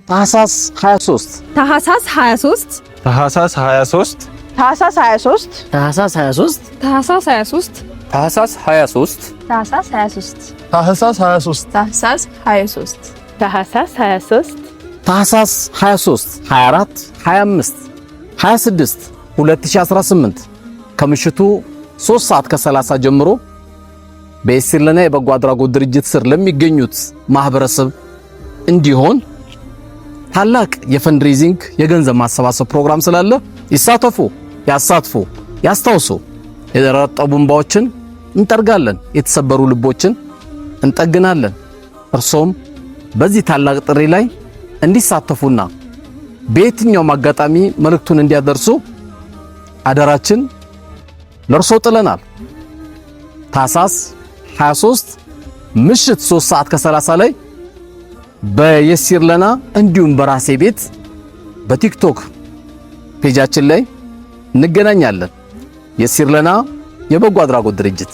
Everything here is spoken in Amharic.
ታህሳስ 23 ታህሳስ 23 ታህሳስ 23 ታህሳስ 23 ታህሳስ 23 ታህሳስ 23 ታህሳስ 23 ታህሳስ 23 ታህሳስ 23 ታህሳስ 23 ታህሳስ 23 ታህሳስ 23 24 25 26 2018 ከምሽቱ 3 ሰዓት ከ30 ጀምሮ በኤሲርለና የበጎ አድራጎት ድርጅት ስር ለሚገኙት ማህበረሰብ እንዲሆን ታላቅ የፈንድሬዚንግ የገንዘብ ማሰባሰብ ፕሮግራም ስላለ ይሳተፉ፣ ያሳትፉ፣ ያስታውሱ። የረጠቡ እንባዎችን እንጠርጋለን፣ የተሰበሩ ልቦችን እንጠግናለን። እርሶም በዚህ ታላቅ ጥሪ ላይ እንዲሳተፉና በየትኛውም አጋጣሚ መልእክቱን እንዲያደርሱ አደራችን ለርሶ ጥለናል። ታህሳስ 23 ምሽት 3 ሰዓት ከ30 ላይ በየሲርለና እንዲሁም በራሴ ቤት በቲክቶክ ፔጃችን ላይ እንገናኛለን። የሲርለና የበጎ አድራጎት ድርጅት